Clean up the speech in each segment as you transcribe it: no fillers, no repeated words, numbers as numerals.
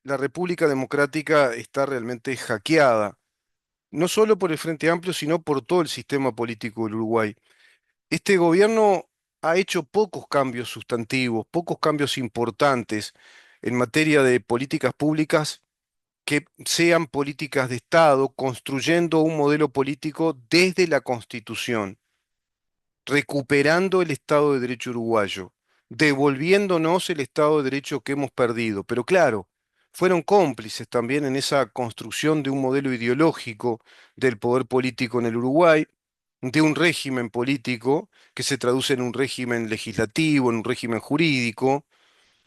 la República Democrática está realmente hackeada, no solo por el Frente Amplio, sino por todo el sistema político del Uruguay. Este gobierno ha hecho pocos cambios sustantivos, pocos cambios importantes en materia de políticas públicas que sean políticas de Estado, construyendo un modelo político desde la Constitución, recuperando el Estado de Derecho uruguayo, devolviéndonos el Estado de Derecho que hemos perdido. Pero claro, fueron cómplices también en esa construcción de un modelo ideológico del poder político en el Uruguay, de un régimen político que se traduce en un régimen legislativo, en un régimen jurídico,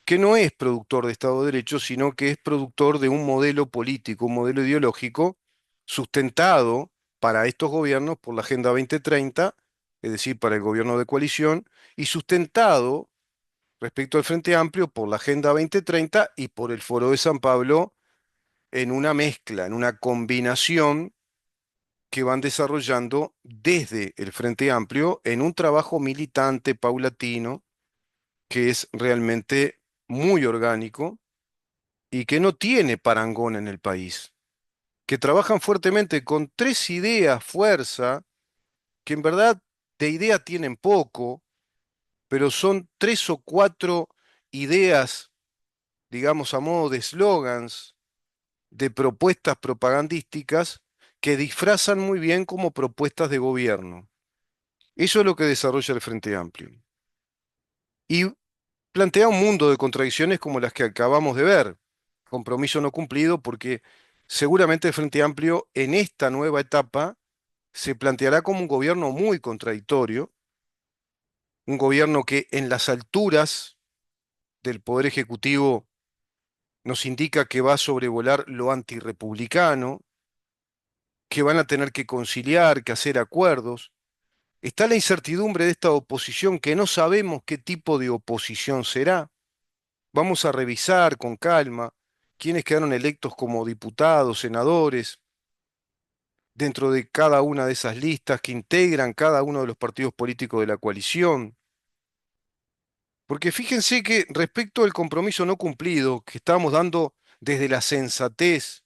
que no es productor de Estado de Derecho, sino que es productor de un modelo político, un modelo ideológico sustentado para estos gobiernos por la Agenda 2030, es decir, para el gobierno de coalición, y sustentado respecto al Frente Amplio por la Agenda 2030 y por el Foro de San Pablo en una mezcla, en una combinación que van desarrollando desde el Frente Amplio en un trabajo militante paulatino que es realmente muy orgánico y que no tiene parangón en el país, que trabajan fuertemente con tres ideas, fuerza, que en verdad de idea tienen poco, pero son tres o cuatro ideas, digamos a modo de eslogans, de propuestas propagandísticas que disfrazan muy bien como propuestas de gobierno. Eso es lo que desarrolla el Frente Amplio. Y plantea un mundo de contradicciones como las que acabamos de ver. Compromiso no cumplido porque seguramente el Frente Amplio en esta nueva etapa se planteará como un gobierno muy contradictorio, un gobierno que en las alturas del Poder Ejecutivo nos indica que va a sobrevolar lo antirrepublicano, que van a tener que conciliar, que hacer acuerdos. Está la incertidumbre de esta oposición que no sabemos qué tipo de oposición será. Vamos a revisar con calma quiénes quedaron electos como diputados, senadores, dentro de cada una de esas listas que integran cada uno de los partidos políticos de la coalición. Porque fíjense que respecto al compromiso no cumplido que estamos dando desde la sensatez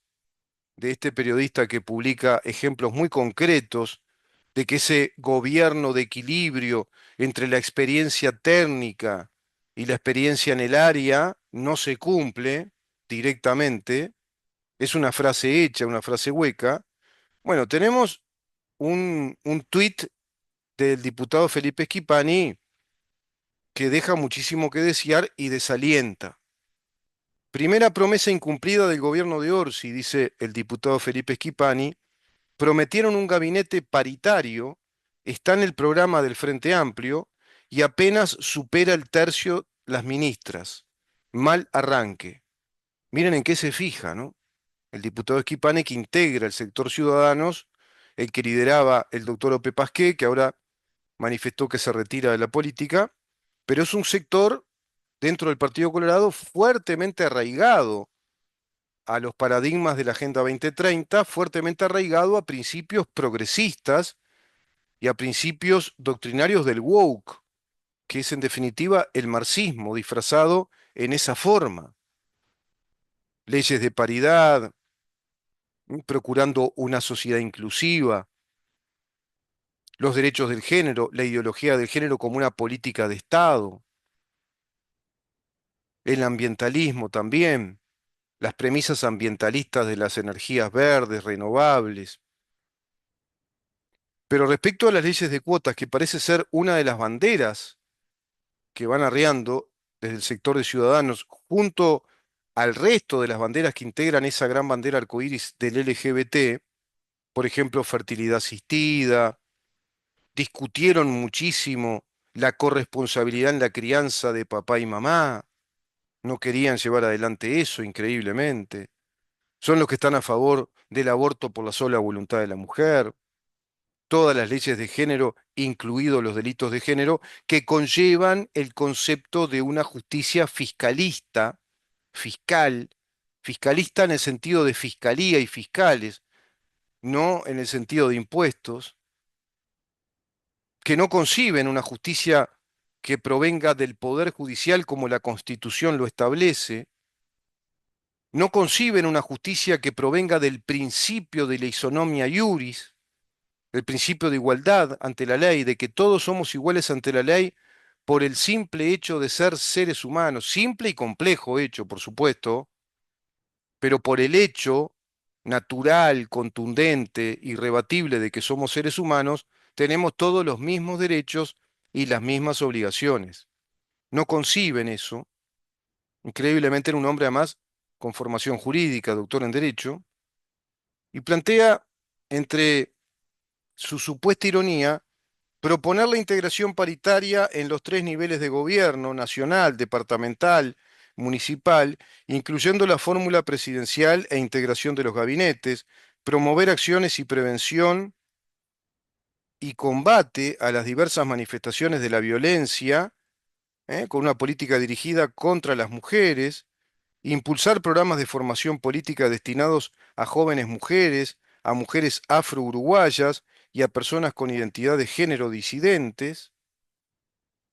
de este periodista que publica ejemplos muy concretos de que ese gobierno de equilibrio entre la experiencia técnica y la experiencia en el área no se cumple directamente, es una frase hecha, una frase hueca. Bueno, tenemos un tuit del diputado Felipe Schipani que deja muchísimo que desear y desalienta. Primera promesa incumplida del gobierno de Orsi, dice el diputado Felipe Schipani, prometieron un gabinete paritario, está en el programa del Frente Amplio y apenas supera el tercio las ministras. Mal arranque. Miren en qué se fija, ¿no? El diputado Schipani que integra el sector Ciudadanos, el que lideraba el doctor Ope Pasqué, que ahora manifestó que se retira de la política, pero es un sector dentro del Partido Colorado fuertemente arraigado a los paradigmas de la Agenda 2030, fuertemente arraigado a principios progresistas y a principios doctrinarios del woke, que es en definitiva el marxismo disfrazado en esa forma. Leyes de paridad, procurando una sociedad inclusiva, los derechos del género, la ideología del género como una política de Estado, el ambientalismo también, las premisas ambientalistas de las energías verdes, renovables. Pero respecto a las leyes de cuotas, que parece ser una de las banderas que van arriando desde el sector de Ciudadanos, junto al resto de las banderas que integran esa gran bandera arcoíris del LGBT, por ejemplo, fertilidad asistida, discutieron muchísimo la corresponsabilidad en la crianza de papá y mamá, no querían llevar adelante eso, increíblemente. Son los que están a favor del aborto por la sola voluntad de la mujer, todas las leyes de género, incluidos los delitos de género, que conllevan el concepto de una justicia fiscalista, fiscal, fiscalista en el sentido de fiscalía y fiscales, no en el sentido de impuestos, que no conciben una justicia que provenga del poder judicial como la Constitución lo establece, no conciben una justicia que provenga del principio de la isonomia iuris, el principio de igualdad ante la ley, de que todos somos iguales ante la ley por el simple hecho de ser seres humanos, simple y complejo hecho, por supuesto, pero por el hecho natural, contundente, irrebatible de que somos seres humanos, tenemos todos los mismos derechos y las mismas obligaciones. No conciben eso. Increíblemente era un hombre además con formación jurídica, doctor en Derecho, y plantea entre su supuesta ironía proponer la integración paritaria en los tres niveles de gobierno, nacional, departamental, municipal, incluyendo la fórmula presidencial e integración de los gabinetes, promover acciones y prevención y combate a las diversas manifestaciones de la violencia, con una política dirigida contra las mujeres, impulsar programas de formación política destinados a jóvenes mujeres, a mujeres afro-uruguayas y a personas con identidad de género disidentes,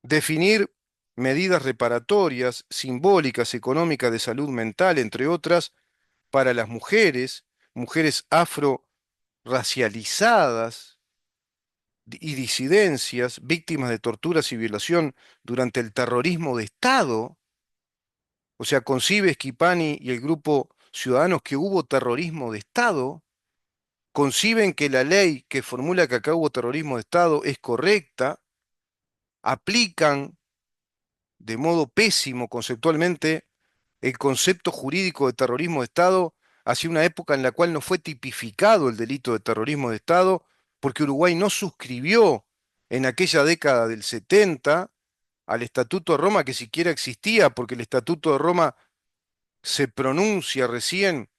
definir medidas reparatorias, simbólicas, económicas de salud mental, entre otras, para las mujeres, mujeres afro-racializadas y disidencias, víctimas de torturas y violación durante el terrorismo de Estado. O sea, concibe Schipani y el grupo Ciudadanos que hubo terrorismo de Estado, conciben que la ley que formula que acá hubo terrorismo de Estado es correcta, aplican de modo pésimo conceptualmente el concepto jurídico de terrorismo de Estado hacia una época en la cual no fue tipificado el delito de terrorismo de Estado, porque Uruguay no suscribió en aquella década del 70 al Estatuto de Roma, que siquiera existía, porque el Estatuto de Roma se pronuncia recién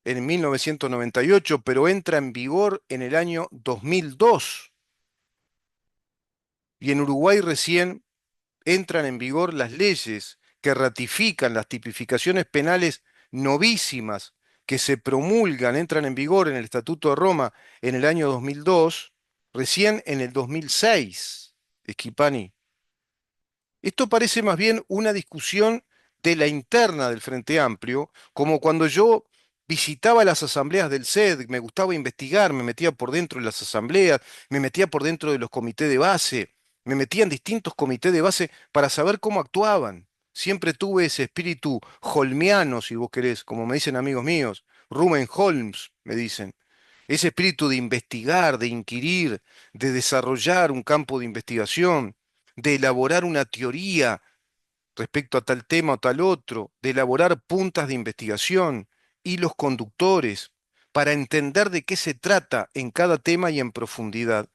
en 1998, pero entra en vigor en el año 2002. Y en Uruguay recién entran en vigor las leyes que ratifican las tipificaciones penales novísimas que se promulgan, entran en vigor en el Estatuto de Roma en el año 2002, recién en el 2006, Schipani. Esto parece más bien una discusión de la interna del Frente Amplio, como cuando yo visitaba las asambleas del CED, me gustaba investigar, me metía por dentro de las asambleas, me metía por dentro de los comités de base, me metía en distintos comités de base para saber cómo actuaban. Siempre tuve ese espíritu holmiano, si vos querés, como me dicen amigos míos, Rumen Holmes, me dicen. Ese espíritu de investigar, de inquirir, de desarrollar un campo de investigación, de elaborar una teoría respecto a tal tema o tal otro, de elaborar puntas de investigación y los conductores para entender de qué se trata en cada tema y en profundidad.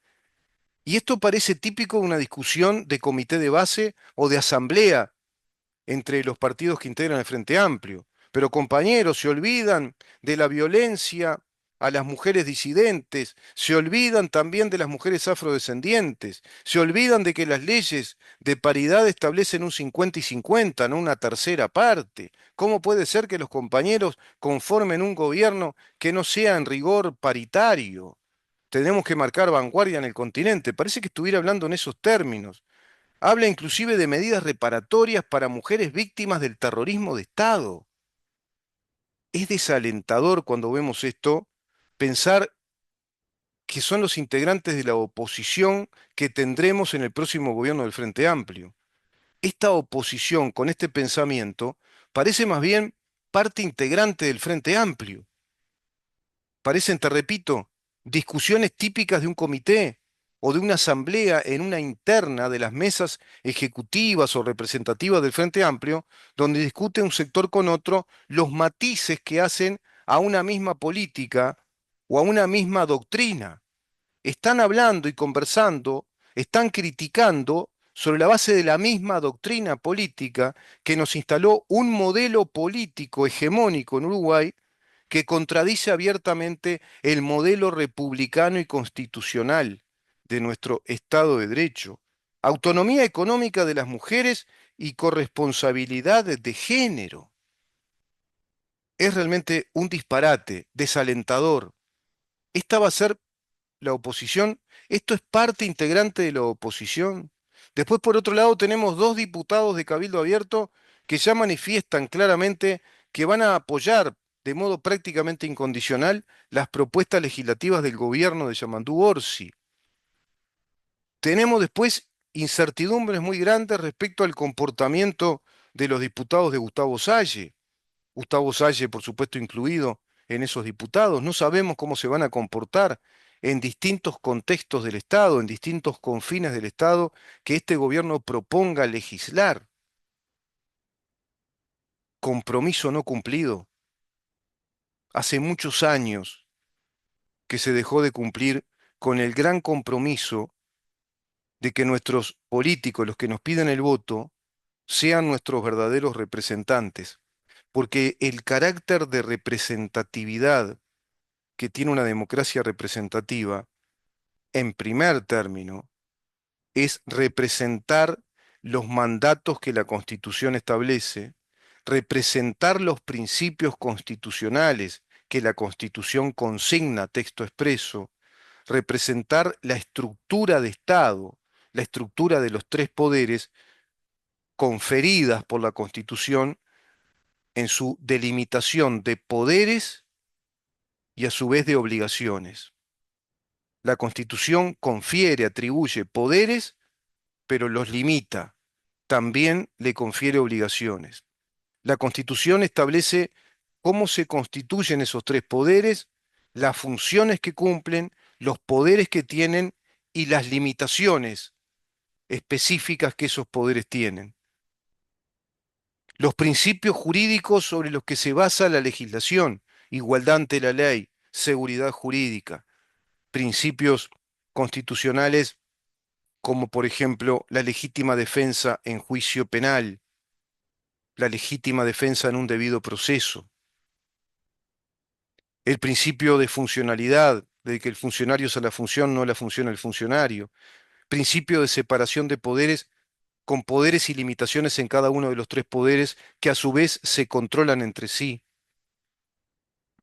Y esto parece típico de una discusión de comité de base o de asamblea entre los partidos que integran el Frente Amplio. Pero compañeros, se olvidan de la violencia a las mujeres disidentes, se olvidan también de las mujeres afrodescendientes, se olvidan de que las leyes de paridad establecen un 50 y 50, no una tercera parte. ¿Cómo puede ser que los compañeros conformen un gobierno que no sea en rigor paritario? Tenemos que marcar vanguardia en el continente. Parece que estuviera hablando en esos términos. Habla inclusive de medidas reparatorias para mujeres víctimas del terrorismo de Estado. Es desalentador cuando vemos esto pensar que son los integrantes de la oposición que tendremos en el próximo gobierno del Frente Amplio. Esta oposición con este pensamiento parece más bien parte integrante del Frente Amplio. Parecen, te repito, discusiones típicas de un comité o de una asamblea en una interna de las mesas ejecutivas o representativas del Frente Amplio, donde discute un sector con otro los matices que hacen a una misma política o a una misma doctrina. Están hablando y conversando, están criticando sobre la base de la misma doctrina política que nos instaló un modelo político hegemónico en Uruguay que contradice abiertamente el modelo republicano y constitucional de nuestro Estado de Derecho, autonomía económica de las mujeres y corresponsabilidad de género. Es realmente un disparate, desalentador. Esta va a ser la oposición, esto es parte integrante de la oposición. Después, por otro lado, tenemos dos diputados de Cabildo Abierto que ya manifiestan claramente que van a apoyar de modo prácticamente incondicional las propuestas legislativas del gobierno de Yamandu Orsi. Tenemos después incertidumbres muy grandes respecto al comportamiento de los diputados de Gustavo Salle. Gustavo Salle, por supuesto, incluido en esos diputados. No sabemos cómo se van a comportar en distintos contextos del Estado, en distintos confines del Estado, que este gobierno proponga legislar. Compromiso no cumplido. Hace muchos años que se dejó de cumplir con el gran compromiso de que nuestros políticos, los que nos piden el voto, sean nuestros verdaderos representantes, porque el carácter de representatividad que tiene una democracia representativa, en primer término, es representar los mandatos que la Constitución establece, representar los principios constitucionales que la Constitución consigna texto expreso, representar la estructura de Estado, la estructura de los tres poderes conferidas por la Constitución en su delimitación de poderes y a su vez de obligaciones. La Constitución confiere, atribuye poderes, pero los limita. También le confiere obligaciones. La Constitución establece cómo se constituyen esos tres poderes, las funciones que cumplen, los poderes que tienen y las limitaciones específicas que esos poderes tienen. Los principios jurídicos sobre los que se basa la legislación, igualdad ante la ley, seguridad jurídica, principios constitucionales como por ejemplo la legítima defensa en juicio penal, la legítima defensa en un debido proceso, el principio de funcionalidad, de que el funcionario es a la función, no la función al funcionario, principio de separación de poderes con poderes y limitaciones en cada uno de los tres poderes que a su vez se controlan entre sí.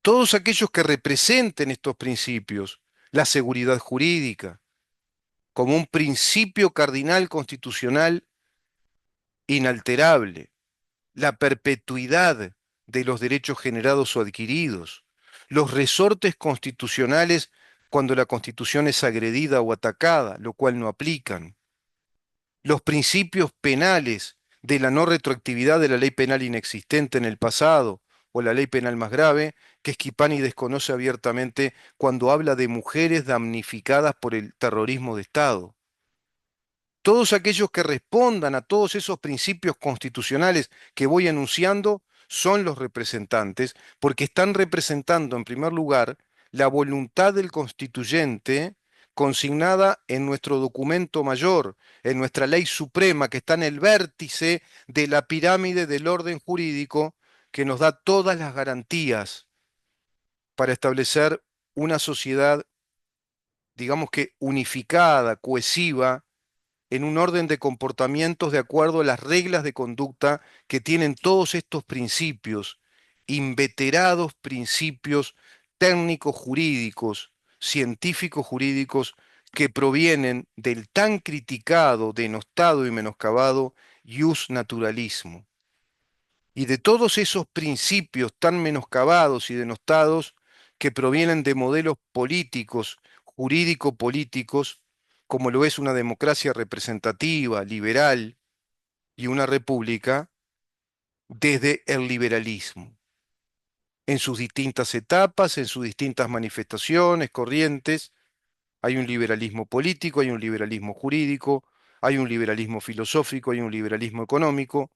Todos aquellos que representen estos principios, la seguridad jurídica, como un principio cardinal constitucional inalterable, la perpetuidad de los derechos generados o adquiridos, los resortes constitucionales cuando la Constitución es agredida o atacada, lo cual no aplican, los principios penales de la no retroactividad de la ley penal inexistente en el pasado o la ley penal más grave, que Schipani desconoce abiertamente cuando habla de mujeres damnificadas por el terrorismo de Estado. Todos aquellos que respondan a todos esos principios constitucionales que voy enunciando son los representantes, porque están representando en primer lugar la voluntad del constituyente consignada en nuestro documento mayor, en nuestra ley suprema, que está en el vértice de la pirámide del orden jurídico, que nos da todas las garantías para establecer una sociedad, digamos que unificada, cohesiva, en un orden de comportamientos de acuerdo a las reglas de conducta que tienen todos estos principios, inveterados principios técnicos jurídicos, científicos jurídicos, que provienen del tan criticado, denostado y menoscabado ius naturalismo. Y de todos esos principios tan menoscabados y denostados que provienen de modelos políticos, jurídico-políticos, como lo es una democracia representativa, liberal y una república, desde el liberalismo, en sus distintas etapas, en sus distintas manifestaciones, corrientes. Hay un liberalismo político, hay un liberalismo jurídico, hay un liberalismo filosófico, hay un liberalismo económico,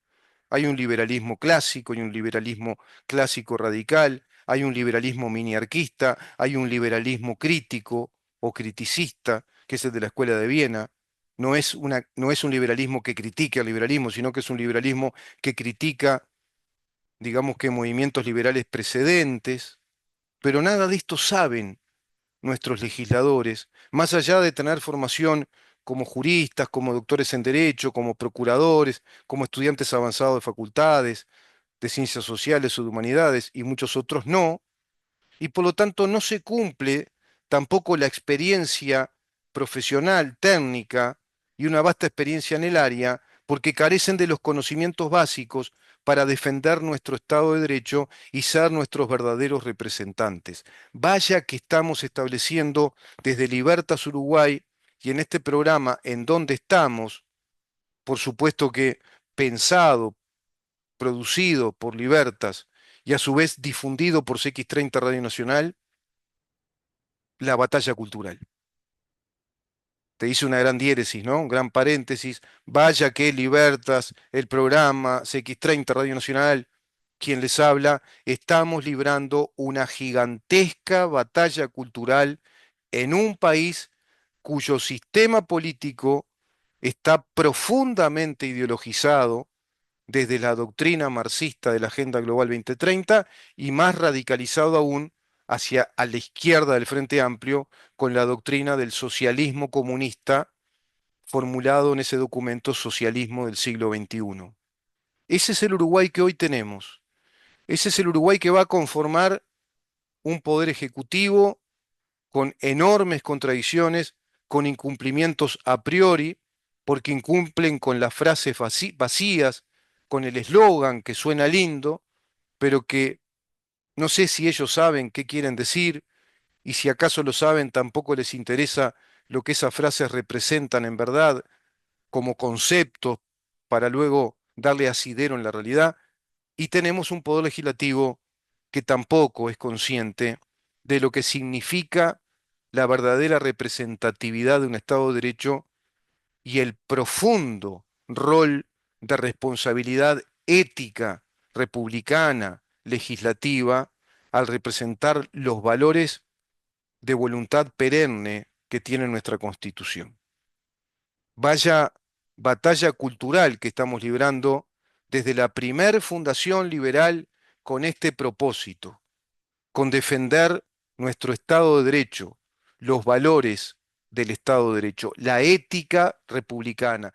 hay un liberalismo clásico y un liberalismo clásico radical, hay un liberalismo miniarquista, hay un liberalismo crítico o criticista, que es el de la Escuela de Viena. No es un liberalismo que critique al liberalismo, sino que es un liberalismo que critica, digamos que movimientos liberales precedentes, pero nada de esto saben nuestros legisladores, más allá de tener formación como juristas, como doctores en derecho, como procuradores, como estudiantes avanzados de facultades, de ciencias sociales o de humanidades, y muchos otros no, y por lo tanto no se cumple tampoco la experiencia profesional, técnica y una vasta experiencia en el área, porque carecen de los conocimientos básicos para defender nuestro Estado de Derecho y ser nuestros verdaderos representantes. Vaya que estamos estableciendo desde Libertas Uruguay y en este programa en donde estamos, por supuesto que pensado, producido por Libertas y a su vez difundido por CX30 Radio Nacional, la batalla cultural. Te hice una gran diéresis, ¿no? Un gran paréntesis. Vaya que Libertas, el programa CX30 Radio Nacional, quien les habla, estamos librando una gigantesca batalla cultural en un país cuyo sistema político está profundamente ideologizado desde la doctrina marxista de la Agenda Global 2030 y más radicalizado aún hacia a la izquierda del Frente Amplio con la doctrina del socialismo comunista formulado en ese documento Socialismo del siglo XXI. Ese es el Uruguay que hoy tenemos. Ese es el Uruguay que va a conformar un poder ejecutivo con enormes contradicciones, con incumplimientos a priori, porque incumplen con las frases vacías, con el eslogan que suena lindo, pero que no sé si ellos saben qué quieren decir, y si acaso lo saben, tampoco les interesa lo que esas frases representan en verdad como conceptos para luego darle asidero en la realidad. Y tenemos un poder legislativo que tampoco es consciente de lo que significa la verdadera representatividad de un Estado de Derecho y el profundo rol de responsabilidad ética, republicana, legislativa, al representar los valores de voluntad perenne que tiene nuestra Constitución. Vaya batalla cultural que estamos librando desde la primer fundación liberal con este propósito, con defender nuestro Estado de Derecho, los valores del Estado de Derecho, la ética republicana.